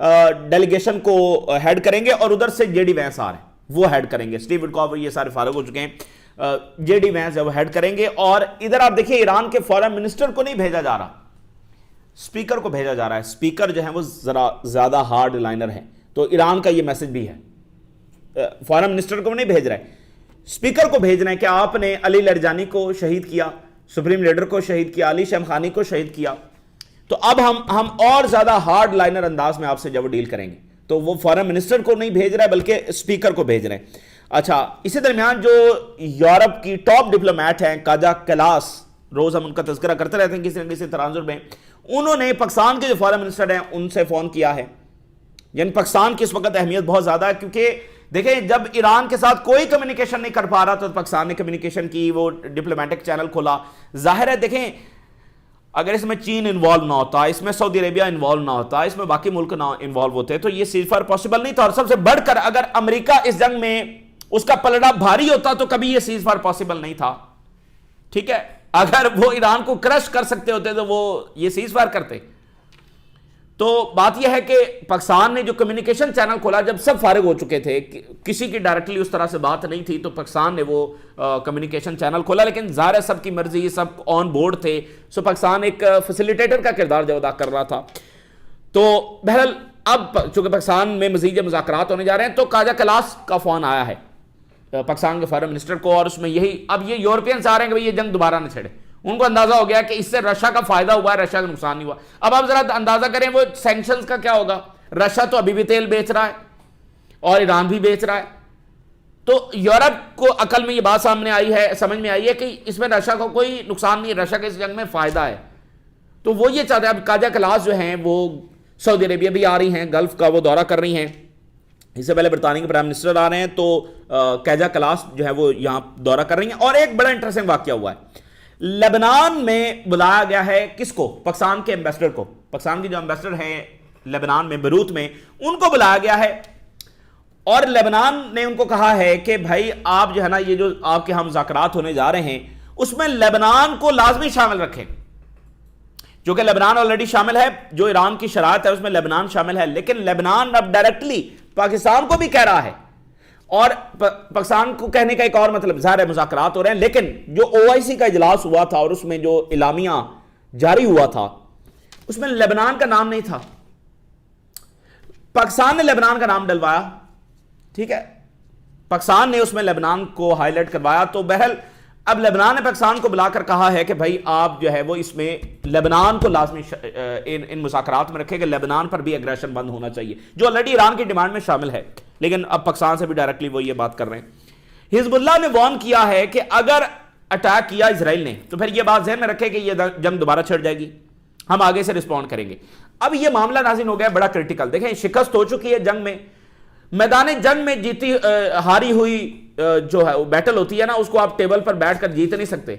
Delegation کو head کریں گے اور ادھر سے جے ڈی وینس آ رہے ہیں وہ ہیڈ کریں گے. اسٹیو وٹکاف یہ سارے فارغ ہو چکے ہیں, جے ڈی وینس وہ ہیڈ کریں گے. اور ادھر آپ دیکھیں ایران کے فارن منسٹر کو نہیں بھیجا جا رہا, اسپیکر کو بھیجا جا رہا ہے. اسپیکر جو ہے وہ ذرا زیادہ ہارڈ لائنر ہے, تو ایران کا یہ میسج بھی ہے. فارن منسٹر کو نہیں بھیج رہے, اسپیکر کو بھیج رہے ہیں کہ آپ نے علی لرجانی کو شہید کیا, سپریم لیڈر کو شہید کیا, علی شمخانی کو شہید کیا, تو اب ہم اور زیادہ ہارڈ لائنر انداز میں آپ سے جب ڈیل کریں گے. تو وہ فارن منسٹر کو نہیں بھیج رہا ہے بلکہ اسپیکر کو بھیج رہے ہیں. اچھا, اسی درمیان جو یورپ کی ٹاپ ڈپلومیٹ ہیں کاجا کلاس, روز ہم ان کا تذکرہ کرتے رہتے ہیں کسی نہ کسی تناظر میں, انہوں نے پاکستان کے جو فارن منسٹر ہیں ان سے فون کیا ہے. یعنی پاکستان کی اس وقت اہمیت بہت زیادہ ہے, کیونکہ دیکھیں جب ایران کے ساتھ کوئی کمیونیکیشن نہیں کر پا رہا تو پاکستان نے کمیونیکیشن کی, وہ ڈپلومیٹک چینل کھولا. ظاہر ہے دیکھیں اگر اس میں چین انوالو نہ ہوتا, اس میں سعودی عربیہ انوالو نہ ہوتا, اس میں باقی ملک نہ انوالو ہوتے تو یہ سیز فائر پاسبل نہیں تھا. اور سب سے بڑھ کر اگر امریکہ اس جنگ میں اس کا پلڑا بھاری ہوتا تو کبھی یہ سیز فائر پاسبل نہیں تھا. ٹھیک ہے, اگر وہ ایران کو کرش کر سکتے ہوتے تو وہ یہ سیز فائر کرتے. تو بات یہ ہے کہ پاکستان نے جو کمیونیکیشن چینل کھولا جب سب فارغ ہو چکے تھے, کسی کی ڈائریکٹلی اس طرح سے بات نہیں تھی, تو پاکستان نے وہ کمیونیکیشن چینل کھولا. لیکن ظاہر ہے سب کی مرضی, سب آن بورڈ تھے, سو پاکستان ایک فیسیلیٹیٹر کا کردار جو ادا کر رہا تھا. تو بہرحال اب چونکہ پاکستان میں مزید مذاکرات ہونے جا رہے ہیں تو کاجا کلاس کا فون آیا ہے پاکستان کے فارن منسٹر کو, اور اس میں یہی اب یہ یورپینز آ رہے ہیں کہ یہ جنگ دوبارہ نہ چھڑے. ان کو اندازہ ہو گیا کہ اس سے رشیا کا فائدہ ہوا ہے, رشیا کا نقصان نہیں ہوا. اب آپ ذرا اندازہ کریں وہ سینکشنز کا کیا ہوگا. رشیا تو ابھی بھی تیل بیچ رہا ہے اور ایران بھی بیچ رہا ہے. تو یورپ کو عقل میں یہ بات سامنے آئی ہے, سمجھ میں آئی ہے کہ اس میں رشیا کو کوئی نقصان نہیں ہے, رشیا کے اس جنگ میں فائدہ ہے. تو وہ یہ چاہتے ہیں. اب کاجا کلاس جو ہیں وہ سعودی عربیہ بھی آ رہی ہیں, گلف کا وہ دورہ کر رہی ہیں. اس سے پہلے برطانیہ کے پرائم منسٹر آ رہے ہیں, تو کاجا کلاس جو ہے وہ یہاں دورہ کر رہی ہیں. اور ایک بڑا انٹرسٹنگ واقعہ ہوا ہے, لبنان میں بلایا گیا ہے کس کو, پاکستان کے ایمبیسڈر کو. پاکستان کی جو ایمبیسڈر ہیں لبنان میں بیروت میں, ان کو بلایا گیا ہے. اور لبنان نے ان کو کہا ہے کہ بھائی آپ جو ہے نا یہ جو آپ کے ہم مذاکرات ہونے جا رہے ہیں اس میں لبنان کو لازمی شامل رکھیں. چونکہ لبنان آلریڈی شامل ہے, جو ایران کی شرائط ہے اس میں لبنان شامل ہے, لیکن لبنان اب ڈائریکٹلی پاکستان کو بھی کہہ رہا ہے. اور پاکستان کو کہنے کا ایک اور مطلب, ظاہر ہے مذاکرات ہو رہے ہیں, لیکن جو OIC کا اجلاس ہوا تھا اور اس میں جو اعلامیہ جاری ہوا تھا اس میں لبنان کا نام نہیں تھا. پاکستان نے لبنان کا نام ڈلوایا. ٹھیک ہے, پاکستان نے اس میں لبنان کو ہائی لائٹ کروایا. تو بہرحال اب لبنان نے پاکستان کو بلا کر کہا ہے کہ بھائی آپ جو ہے وہ اس میں لبنان کو لازمی ان مذاکرات میں رکھے کہ لبنان پر بھی اگریشن بند ہونا چاہیے, جو آلریڈی ایران کی ڈیمانڈ میں شامل ہے. لیکن اب پاکستان سے بھی ڈائریکٹلی وہ یہ بات کر رہے ہیں. حزب اللہ نے وارن کیا ہے کہ اگر اٹیک کیا اسرائیل نے تو پھر یہ بات ذہن میں رکھے کہ یہ جنگ دوبارہ چھڑ جائے گی, ہم آگے سے رسپونڈ کریں گے. اب یہ معاملہ ناظرین ہو گیا بڑا کرٹیکل. دیکھیں شکست ہو چکی ہے جنگ میں, میدان جنگ میں جیتی ہاری ہوئی جو ہے بیٹل ہوتی ہے نا, اس کو آپ ٹیبل پر بیٹھ کر جیت نہیں سکتے.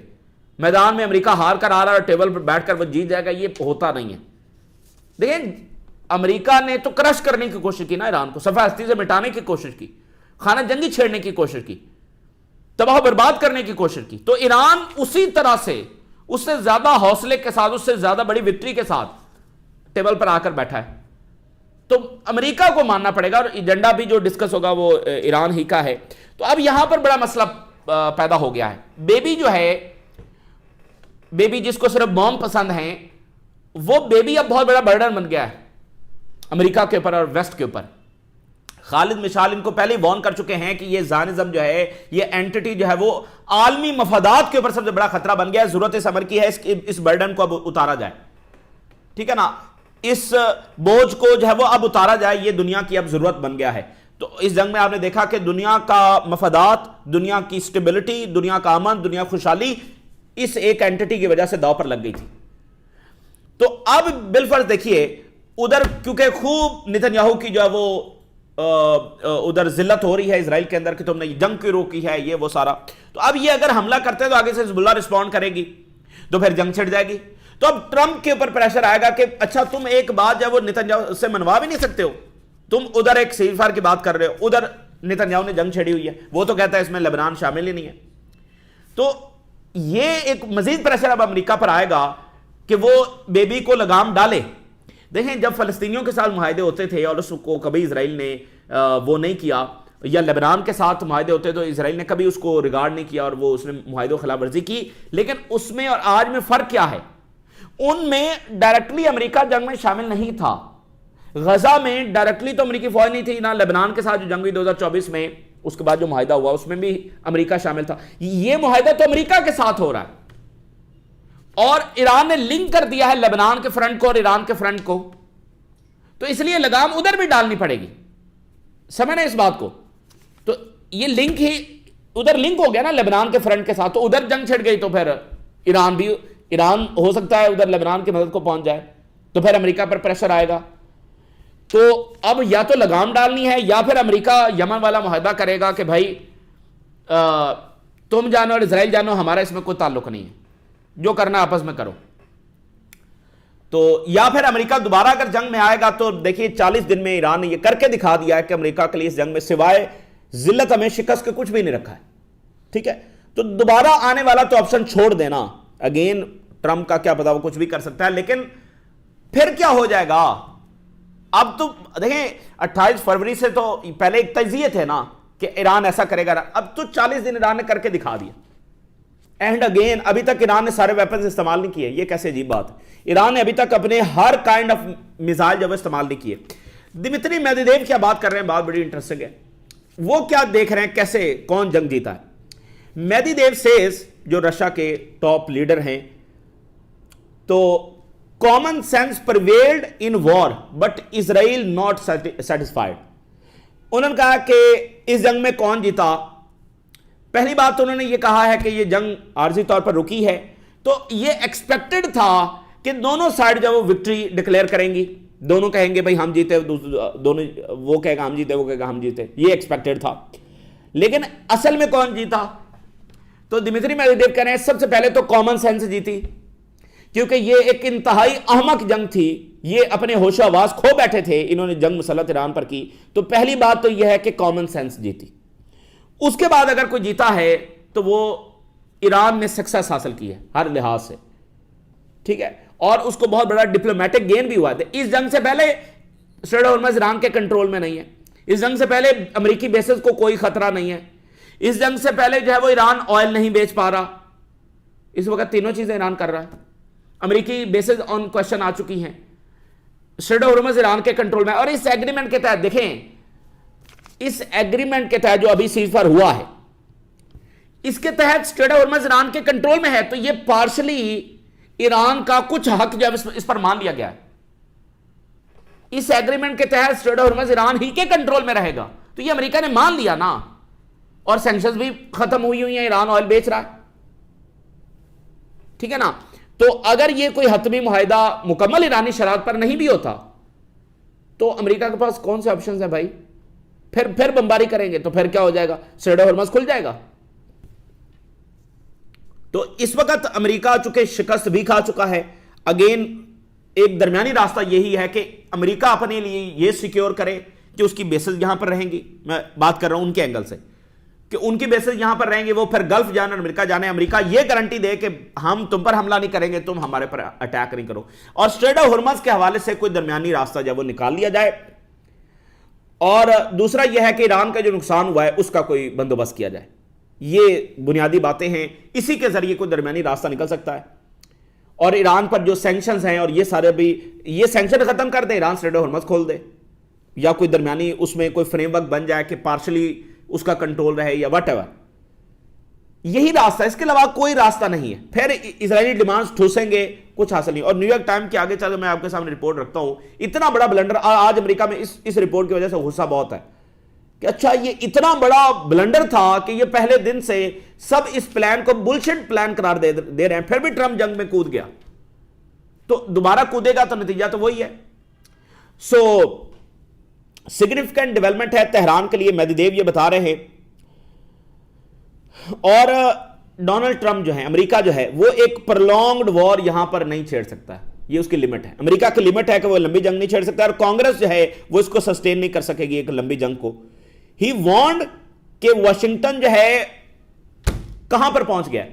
میدان میں امریکہ ہار کر آ رہا ہے اور ٹیبل پر بیٹھ کر وہ جیت جائے گا, یہ ہوتا نہیں ہے. دیکھیں امریکہ نے تو کرش کرنے کی کوشش کی نا ایران کو, صفحہ ہستی سے مٹانے کی کوشش کی, خانہ جنگی چھیڑنے کی کوشش کی, تباہ و برباد کرنے کی کوشش کی. تو ایران اسی طرح سے اس سے زیادہ حوصلے کے ساتھ, اس سے زیادہ بڑی وکٹری کے ساتھ ٹیبل پر آ کر بیٹھا ہے. تو امریکہ کو ماننا پڑے گا, اور ایجنڈا بھی جو ڈسکس ہوگا وہ ایران ہی کا ہے. تو اب یہاں پر بڑا مسئلہ پیدا ہو گیا ہے. بیبی جو ہے, بیبی جس کو صرف بوم پسند ہیں, وہ بیبی اب بہت بڑا برڈن بن گیا ہے امریکہ کے اوپر اور ویسٹ کے اوپر. خالد مشال ان کو پہلے ہی وارن کر چکے ہیں کہ یہ زائنزم جو ہے, یہ اینٹی جو ہے وہ عالمی مفادات کے اوپر سب سے بڑا خطرہ بن گیا ہے. ضرورت اس امر کی ہے اس برڈن کو اب اتارا جائے. ٹھیک ہے نا, اس بوجھ کو جو ہے وہ اب اتارا جائے, یہ دنیا کی اب ضرورت بن گیا ہے. تو اس جنگ میں آپ نے دیکھا کہ دنیا کا مفادات, دنیا کی سٹیبلٹی, دنیا کا امن, دنیا خوشحالی اس ایک اینٹی کی وجہ سے داؤ پر لگ گئی تھی. تو اب بالفرض دیکھیے ادھر کیونکہ خوب نتنیاہو کی جو ہے وہ ادھر ذلت ہو رہی ہے اسرائیل کے اندر کہ تم نے جنگ کیوں روکی ہے, یہ وہ سارا. تو اب یہ اگر حملہ کرتے تو آگے سے حزب اللہ رسپونڈ کرے گی, تو پھر جنگ چھڑ جائے گی. تو اب ٹرمپ کے اوپر پریشر آئے گا کہ اچھا تم ایک بات جو ہے وہ نتنیاہو سے منوا بھی نہیں سکتے ہو, تم ادھر ایک سیز فائر کی بات کر رہے ہو, ادھر نتنیاہو نے جنگ چھڑی ہوئی ہے, وہ تو کہتا ہے اس میں لبنان شامل ہی نہیں ہے. تو یہ ایک مزید پریشر اب امریکہ پر آئے گا کہ وہ بیبی کو لگام ڈالے. دیکھیں جب فلسطینیوں کے ساتھ معاہدے ہوتے تھے اور اس کو کبھی اسرائیل نے وہ نہیں کیا، یا لبنان کے ساتھ معاہدے ہوتے تو اسرائیل نے کبھی اس کو ریگارڈ نہیں کیا اور وہ اس نے معاہدوں خلاف ورزی کی، لیکن اس میں اور آج میں فرق کیا ہے؟ ان میں ڈائریکٹلی امریکہ جنگ میں شامل نہیں تھا، غزہ میں ڈائریکٹلی تو امریکی فوج نہیں تھی، نہ لبنان کے ساتھ جو جنگ ہوئی 2024 میں، اس کے بعد جو معاہدہ ہوا اس میں بھی امریکہ شامل تھا۔ یہ معاہدہ تو امریکہ کے ساتھ ہو رہا ہے اور ایران نے لنک کر دیا ہے لبنان کے فرنٹ کو اور ایران کے فرنٹ کو، تو اس لیے لگام ادھر بھی ڈالنی پڑے گی، سمجھنا اس بات کو۔ تو یہ لنک ہی ادھر لنک ہو گیا نا لبنان کے فرنٹ کے ساتھ، تو ادھر جنگ چھڑ گئی تو پھر ایران ہو سکتا ہے ادھر لبنان کی مدد کو پہنچ جائے، تو پھر امریکہ پر پریشر آئے گا۔ تو اب یا تو لگام ڈالنی ہے یا پھر امریکہ یمن والا معاہدہ کرے گا کہ بھائی تم جانو اور اسرائیل جانو، ہمارا اس میں کوئی تعلق نہیں ہے، جو کرنا آپس میں کرو۔ تو یا پھر امریکہ دوبارہ اگر جنگ میں آئے گا تو دیکھیے 40 دن میں ایران نے یہ کر کے دکھا دیا ہے کہ امریکہ کے لیے اس جنگ میں سوائے ذلت ہمیں شکست کے کچھ بھی نہیں رکھا ہے، ٹھیک ہے۔ تو دوبارہ آنے والا تو آپشن چھوڑ دینا، اگین ٹرمپ کا کیا پتا وہ کچھ بھی کر سکتا ہے، لیکن پھر کیا ہو جائے گا؟ اب تو دیکھیں 28 فروری سے تو پہلے ایک تجزیے تھے نا کہ ایران ایسا کرے گا، اب تو 40 دن ایران نے کر کے دکھا دیا، اینڈ اگین ابھی تک ایران نے سارے ویپنز استعمال نہیں کیے۔ یہ کیسے عجیب بات ہے، ایران نے ابھی تک اپنے ہر کائنڈ آف میزائل جو استعمال نہیں کیے۔ دمتری میدویدیو کیا بات کر رہے ہیں، بات بڑی انٹرسٹنگ ہے، وہ کیا دیکھ رہے ہیں کیسے کون جنگ جیتا ہے۔ میدویدیو سیز جو رشیا کے ٹاپ لیڈر ہیں، تو common sense prevailed in war but Israel not satisfied. انہوں نے کہا کہ اس جنگ میں کون جیتا؟ پہلی بات تو انہوں نے یہ کہا ہے کہ یہ جنگ عارضی طور پر رکی ہے، تو یہ ایکسپیکٹڈ تھا کہ دونوں سائڈ جب وہ وکٹری ڈکلیئر کریں گی، دونوں کہیں گے بھائی ہم جیتے، دونوں وہ کہے گا ہم جیتے، وہ کہے گا ہم جیتے، یہ ایکسپیکٹڈ تھا۔ لیکن اصل میں کون جیتا؟ تو دمتری میدویدیو کہہ رہے ہیں سب سے پہلے تو کامن سینس جیتی، کیونکہ یہ ایک انتہائی احمق جنگ تھی، یہ اپنے ہوش و حواس کھو بیٹھے تھے، انہوں نے جنگ مسلط ایران پر کی۔ تو پہلی بات تو یہ ہے کہ کامن سینس جیتی۔ اس کے بعد اگر کوئی جیتا ہے تو وہ ایران نے سکسیس حاصل کی ہے ہر لحاظ سے، ٹھیک ہے، اور اس کو بہت بڑا ڈپلومیٹک گین بھی ہوا ہے۔ اس جنگ سے پہلے اسٹریٹ آف ہارمز ایران کے کنٹرول میں نہیں ہے، اس جنگ سے پہلے امریکی بیسز کو کوئی خطرہ نہیں ہے، اس جنگ سے پہلے جو ہے وہ ایران آئل نہیں بیچ پا رہا، اس وقت تینوں چیزیں ایران کر رہا ہے، امریکی بیسز آن کوشچن آ چکی ہیں، اسٹریٹ آف ہارمز ایران کے کنٹرول میں۔ اور اس ایگریمنٹ کے تحت دیکھیں، اس ایگریمنٹ کے تحت جو ابھی سیز فائر ہوا ہے، اس کے تحت اسٹریٹ آف ہارمز ایران کے کنٹرول میں ہے، تو یہ پارشلی ایران کا کچھ حق جو ہے اس پر مان لیا گیا ہے۔ اس ایگریمنٹ کے تحت اسٹریٹ آف ہارمز ایران ہی کے کنٹرول میں رہے گا، تو یہ امریکہ نے مان لیا نا، اور سینکشنز بھی ختم ہوئی ہیں، ایران آئل بیچ رہا ہے، ٹھیک ہے نا۔ تو اگر یہ کوئی حتمی معاہدہ مکمل ایرانی شرائط پر نہیں بھی ہوتا تو امریکہ کے پاس کون سے آپشنز ہیں بھائی؟ پھر بمباری کریں گے تو پھر کیا ہو جائے گا؟ اسٹریٹ آف ہارمز کھل جائے گا۔ تو اس وقت امریکہ چونکہ شکست بھی کھا چکا ہے، اگین ایک درمیانی راستہ یہی ہے کہ امریکہ اپنے لیے یہ سیکیور کرے کہ اس کی بیسز یہاں پر رہیں گی، میں بات کر رہا ہوں ان کے اینگل سے کہ ان کی بیسز یہاں پر رہیں گے، وہ پھر گلف جانے اور امریکہ جانے، امریکہ یہ گارنٹی دے کہ ہم تم پر حملہ نہیں کریں گے، تم ہمارے پر اٹیک نہیں کرو، اور اسٹریٹ آف ہارمز کے حوالے سے کوئی درمیانی راستہ جب وہ نکال لیا جائے، اور دوسرا یہ ہے کہ ایران کا جو نقصان ہوا ہے اس کا کوئی بندوبست کیا جائے۔ یہ بنیادی باتیں ہیں، اسی کے ذریعے کوئی درمیانی راستہ نکل سکتا ہے، اور ایران پر جو سینکشنز ہیں اور یہ سارے بھی، یہ سینکشن ختم کر دے، ایران اسٹریٹ آف ہارمز کھول دے، یا کوئی درمیانی اس میں کوئی فریم ورک بن جائے کہ پارشلی اس کا کنٹرول رہے یا واٹ ایور، یہی راستہ، اس کے علاوہ کوئی راستہ نہیں ہے۔ پھر اسرائیلی ڈیمانڈز ٹھوسیں گے، کچھ حاصل نہیں۔ اور نیو یارک ٹائم کے آگے چلے میں آپ کے سامنے رپورٹ رکھتا ہوں، اتنا بڑا بلنڈر آج امریکہ میں اس رپورٹ کی وجہ سے غصہ بہت ہے کہ اچھا یہ اتنا بڑا بلنڈر تھا کہ یہ پہلے دن سے سب اس پلان کو بلشٹ پلان قرار دے رہے ہیں، پھر بھی ٹرمپ جنگ میں کود گیا، تو دوبارہ کودے گا تو نتیجہ تو وہی ہے۔ سو سگنیفیکنٹ ڈیولپمنٹ ہے تہران کے لیے، میدویدیو یہ بتا رہے ہیں، اور ڈونلڈ ٹرمپ جو ہے، امریکہ جو ہے وہ ایک پرلونگڈ وار یہاں پر نہیں چھیڑ سکتا، یہ اس کی لمٹ ہے، امریکہ کی لمٹ ہے کہ وہ لمبی جنگ نہیں چھیڑ سکتا، اور کانگریس جو ہے وہ اس کو سسٹین نہیں کر سکے گی ایک لمبی جنگ کو۔ ہی وانڈ کہ واشنگٹن جو ہے کہاں پر پہنچ گیا،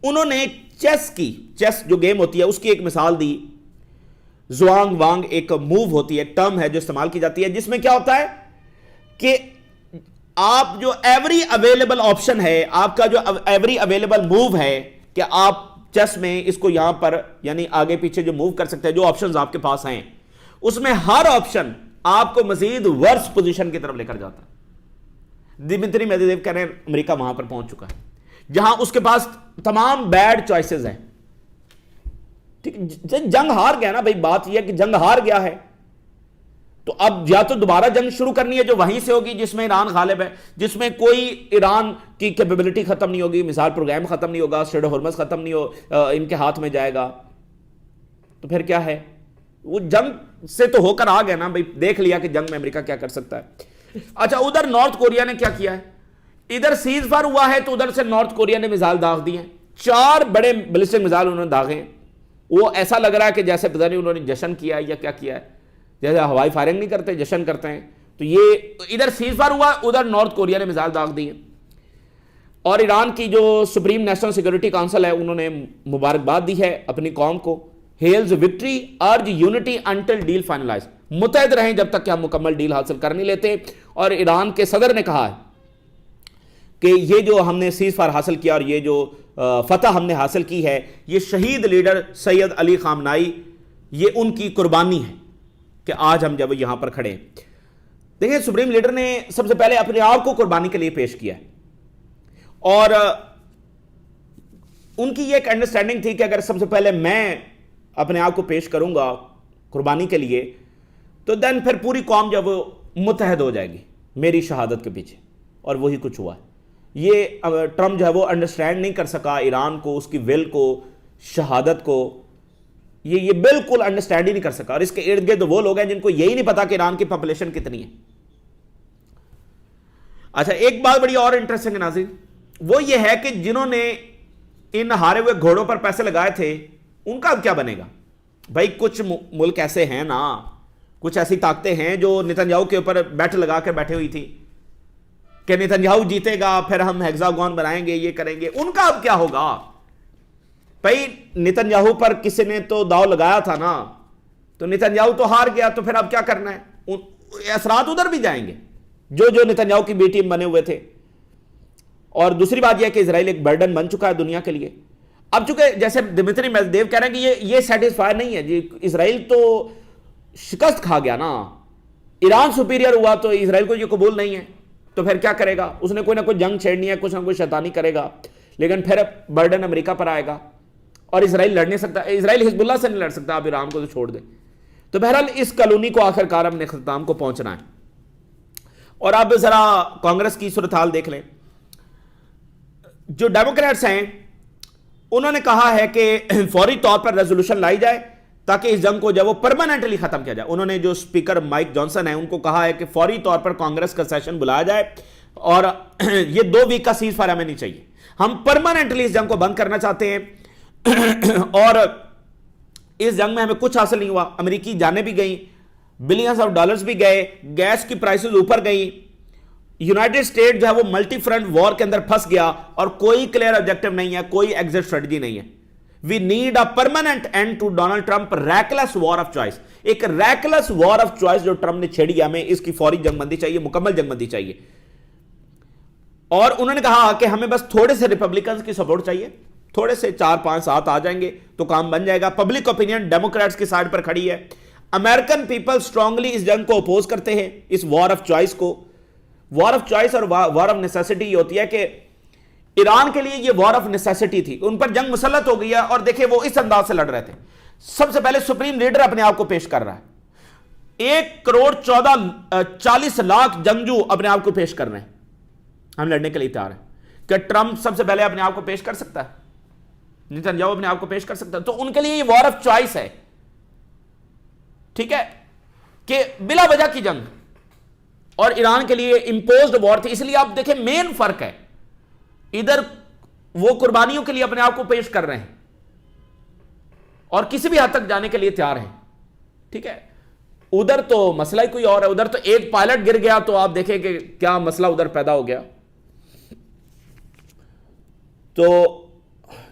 انہوں نے چیس جو گیم ہوتی ہے اس کی ایک مثال دی، زوانگ وانگ ایک موو ہوتی ہے، ایک ٹرم ہے جو استعمال کی جاتی ہے، جس میں کیا ہوتا ہے کہ آپ جو ایوری اویلیبل آپشن ہے، آپ کا جو ایوری اویلیبل موو ہے کہ آپ چیس میں اس کو یہاں پر یعنی آگے پیچھے جو موو کر سکتے ہیں، جو آپشنز آپ کے پاس ہیں، اس میں ہر آپشن آپ کو مزید ورس پوزیشن کی طرف لے کر جاتا ہے۔ دمتری میدویدیو کہہ رہے ہیں امریکہ وہاں پر پہنچ چکا ہے جہاں اس کے پاس تمام بیڈ چوائسز ہیں۔ ٹھیک، جنگ ہار گیا نا بھائی، بات یہ ہے کہ جنگ ہار گیا ہے، تو اب یا تو دوبارہ جنگ شروع کرنی ہے جو وہیں سے ہوگی جس میں ایران غالب ہے، جس میں کوئی ایران کی کیپیبلٹی ختم نہیں ہوگی، مثال پروگرام ختم نہیں ہوگا، اسٹریٹ آف ہارمز ختم نہیں ان کے ہاتھ میں جائے گا، تو پھر کیا ہے؟ وہ جنگ سے تو ہو کر آ گیا نا بھائی، دیکھ لیا کہ جنگ میں امریکہ کیا کر سکتا ہے۔ اچھا، ادھر نارتھ کوریا نے کیا کیا ہے؟ ادھر سیز فائر ہوا ہے تو ادھر سے نارتھ کوریا نے میزائل داغ دی ہیں، 4 بڑے بیلسٹک میزائل انہوں نے داغے ہیں۔ وہ ایسا لگ رہا ہے کہ جیسے پتہ نہیں انہوں نے جشن کیا ہے یا کیا کیا ہے، جیسے ہوائی فائرنگ نہیں کرتے، جشن کرتے ہیں۔ تو یہ ادھر سیز فائر ہوا، ادھر نارتھ کوریا نے میزائل داغ دی ہیں۔ اور ایران کی جو سپریم نیشنل سیکورٹی کونسل ہے، انہوں نے مبارکباد دی ہے اپنی قوم کو، ہیلز وکٹری، ارج یونٹی انٹل ڈیل فائنلائز، متحد رہیں جب تک کہ ہم مکمل ڈیل حاصل کر نہیں لیتے۔ اور ایران کے صدر نے کہا ہے کہ یہ جو ہم نے سیز فائر حاصل کیا اور یہ جو فتح ہم نے حاصل کی ہے، یہ شہید لیڈر سید علی خامنائی، یہ ان کی قربانی ہے کہ آج ہم جب یہاں پر کھڑے ہیں۔ دیکھیں، سپریم لیڈر نے سب سے پہلے اپنے آپ کو قربانی کے لیے پیش کیا ہے، اور ان کی یہ ایک انڈرسٹینڈنگ تھی کہ اگر سب سے پہلے میں اپنے آپ کو پیش کروں گا قربانی کے لیے تو دین پھر پوری قوم جب متحد ہو جائے گی میری شہادت کے پیچھے، اور وہی کچھ ہوا ہے۔ یہ ٹرمپ جو ہے وہ انڈرسٹینڈ نہیں کر سکا ایران کو، اس کی ول کو، شہادت کو، یہ بالکل انڈرسٹینڈ ہی نہیں کر سکا۔ اور اس کے ارد گرد وہ لوگ ہیں جن کو یہی نہیں پتا کہ ایران کی پاپولیشن کتنی ہے۔ اچھا، ایک بات بڑی اور انٹرسٹنگ ہے ناظرین، وہ یہ ہے کہ جنہوں نے ان ہارے ہوئے گھوڑوں پر پیسے لگائے تھے، ان کا اب کیا بنے گا؟ بھائی کچھ ملک ایسے ہیں نا، کچھ ایسی طاقتیں ہیں جو نتنیاہو کے اوپر بیٹ لگا کے بیٹھے ہوئی تھی کہ نتنیاہو جیتے گا پھر ہم ہیگزاگون بنائیں گے، یہ کریں گے۔ ان کا اب کیا ہوگا؟ بھائی نتنیاہو پر کسی نے تو داؤ لگایا تھا نا، تو نتنیاہو تو ہار گیا، تو پھر اب کیا کرنا ہے؟ اثرات ادھر بھی جائیں گے جو نتنیاہو کی بی ٹیم بنے ہوئے تھے۔ اور دوسری بات یہ ہے کہ اسرائیل ایک برڈن بن چکا ہے دنیا کے لیے۔ اب چونکہ جیسے دمتری میدویدیو کہہ رہے ہیں کہ یہ سیٹسفائی نہیں ہے جی، اسرائیل تو شکست کھا گیا نا، ایران سپیریئر ہوا تو اسرائیل کو یہ قبول نہیں ہے، تو پھر کیا کرے گا؟ اس نے کوئی نہ کوئی جنگ چھیڑنی ہے، کچھ نہ کوئی شیطانی کرے گا، لیکن پھر برڈن امریکہ پر آئے گا، اور اسرائیل لڑ نہیں سکتا، اسرائیل حزب اللہ سے نہیں لڑ سکتا، آپ ایران کو تو چھوڑ دیں۔ تو بہرحال اس کالونی کو آخر کار ہم نے اختتام کو پہنچنا ہے۔ اور اب ذرا کانگریس کی صورتحال دیکھ لیں۔ جو ڈیموکریٹس ہیں انہوں نے کہا ہے کہ فوری طور پر ریزولوشن لائی جائے تاکہ اس جنگ کو جو وہ پرماننٹلی ختم کیا جائے۔ انہوں نے جو سپیکر مائک جانسن ہیں ان کو کہا ہے کہ فوری طور پر کانگریس کا سیشن بلایا جائے، اور یہ 2 ویک کا سیز فائر ہمیں نہیں چاہیے، ہم پرماننٹلی اس جنگ کو بند کرنا چاہتے ہیں۔ اور اس جنگ میں ہمیں کچھ حاصل نہیں ہوا، امریکی جانیں بھی گئیں، بلینز آف ڈالرز بھی گئے، گیس کی پرائسز اوپر گئی، یونائٹڈ اسٹیٹ جو ہے وہ ملٹی فرنٹ وار کے اندر پھنس گیا، اور کوئی کلیئر آبجیکٹو نہیں ہے، کوئی ایگزٹ اسٹریٹجی نہیں ہے۔ We need a permanent end to Donald Trump reckless war of choice, ایک ریکلیس وار آف چوائس جو ٹرمپ نے چھیڑی، ہمیں اس کی فوری جنگ بندی چاہیے، مکمل جنگ بندی چاہیے۔ اور انہوں نے کہا کہ ہمیں بس تھوڑے سے ریپبلکنز کی سپورٹ چاہیے، تھوڑے سے 4-5 7 آ جائیں گے تو کام بن جائے گا۔ پبلک اوپینین ڈیموکریٹس کی سائڈ پر کھڑی ہے، امریکن پیپل سٹرونگلی اس جنگ کو اپوز کرتے ہیں، اس وار آف چوائس کو۔ وار آف چوائس اور وار آف نیسیسٹی یہ ہوتی ہے کہ ایران کے لیے یہ وار آف نیسیسٹی تھی، ان پر جنگ مسلط ہو گئی ہے، اور دیکھیں وہ اس انداز سے لڑ رہے تھے۔ سب سے پہلے سپریم لیڈر اپنے آپ کو پیش کر رہا ہے، 1,40,00,000 جنگجو اپنے آپ کو پیش کر رہے ہیں، ہم لڑنے کے لیے تیار ہیں۔ کہ ٹرمپ سب سے پہلے اپنے آپ کو پیش کر سکتا ہے، نتنیاہو اپنے آپ کو پیش کر سکتا ہے، تو ان کے لیے یہ وار آف چوائس ہے، ٹھیک ہے، کہ بلا وجہ کی جنگ، اور ایران کے لیے امپوزڈ وار تھی۔ اس لیے آپ دیکھیں مین فرق ہے، ادھر وہ قربانیوں کے لیے اپنے آپ کو پیش کر رہے ہیں اور کسی بھی حد تک جانے کے لیے تیار ہیں، ٹھیک ہے۔ ادھر تو مسئلہ ہی کوئی اور ہے، ادھر تو ایک پائلٹ گر گیا تو آپ دیکھیں کہ کیا مسئلہ ادھر پیدا ہو گیا۔ تو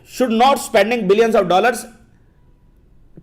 should not spending billions of dollars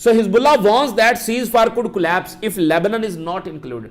So Hezbollah wants that ceasefire could collapse if Lebanon is not included.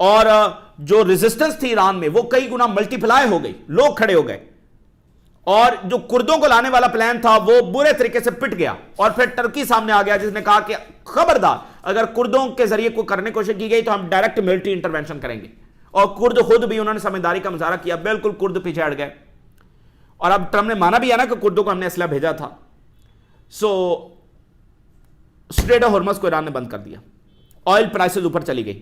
اور جو ریزسٹنس تھی ایران میں وہ کئی گنا ملٹی پلائی ہو گئی, لوگ کھڑے ہو گئے, اور جو کردوں کو لانے والا پلان تھا وہ برے طریقے سے پٹ گیا, اور پھر ترکی سامنے آ گیا جس نے کہا کہ خبردار اگر کردوں کے ذریعے کوئی کرنے کی کوشش کی گئی تو ہم ڈائریکٹ ملٹری انٹرونشن کریں گے. اور کرد خود بھی انہوں نے سمجھداری کا مظاہرہ کیا, بالکل کرد پیچھے ہٹ گئے, اور اب ٹرمپ نے مانا بھی ہے نا کہ کردوں کو ہم نے اسلحہ بھیجا تھا. سو اسٹریٹ آف ہرمز کو ایران نے بند کر دیا, آئل پرائسز اوپر چلی گئی,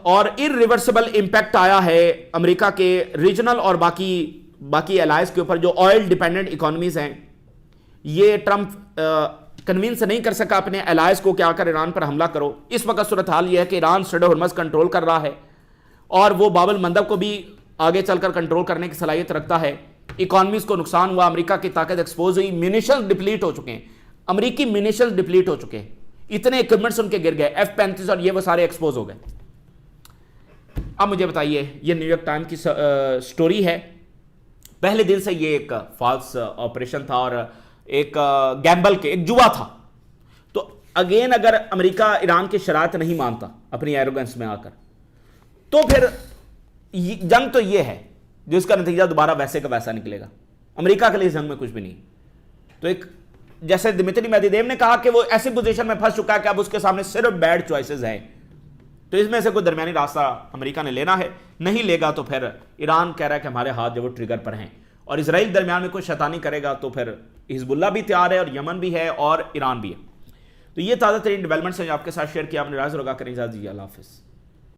اور ارریورسبل امپیکٹ آیا ہے امریکہ کے ریجنل اور باقی الائز کے اوپر جو آئل ڈیپینڈنٹ اکانومیز ہیں. یہ ٹرمپ کنوینس نہیں کر سکا اپنے الائز کو کہ آ کر ایران پر حملہ کرو. اس وقت صورتحال یہ ہے کہ Iran strait of Hormuz control کر رہا ہے, اور وہ باب المندب کو بھی آگے چل کر کنٹرول کرنے کی صلاحیت رکھتا ہے. اکانومیز کو نقصان ہوا, امریکہ کی طاقت ایکسپوز ہوئی, مینیشنز ڈپلیٹ ہو چکے ہیں, امریکی مینیشنز ڈپلیٹ ہو چکے ہیں, اتنے اکوپمنٹس ان کے گر گئے, F-35 اور یہ وہ سارے ایکسپوز ہو گئے. اب مجھے بتائیے, یہ نیو یارک ٹائم کی سٹوری ہے, پہلے دن سے یہ ایک فالس آپریشن تھا اور ایک گیمبل کے ایک جوا تھا. تو اگین اگر امریکہ ایران کی شرائط نہیں مانتا اپنی ایروگنس میں آ کر, تو پھر جنگ تو یہ ہے جس کا نتیجہ دوبارہ ویسے کا ویسا نکلے گا. امریکہ کے لیے جنگ میں کچھ بھی نہیں. تو ایک جیسے دمتری میدویدیو نے کہا کہ وہ ایسی پوزیشن میں پھنس چکا ہے کہ اب اس کے سامنے صرف بیڈ چوائسز ہیں, تو اس میں سے کوئی درمیانی راستہ امریکہ نے لینا ہے. نہیں لے گا تو پھر ایران کہہ رہا ہے کہ ہمارے ہاتھ جو وہ ٹریگر پر ہیں, اور اسرائیل درمیان میں کوئی شیطانی کرے گا تو پھر حزب اللہ بھی تیار ہے, اور یمن بھی ہے, اور ایران بھی ہے. تو یہ تازہ ترین ڈیولپمنٹس ہیں جو آپ کے ساتھ شیئر کیا. آپ نے راز لگا کریں اجازت دیجیے. اللہ حافظ.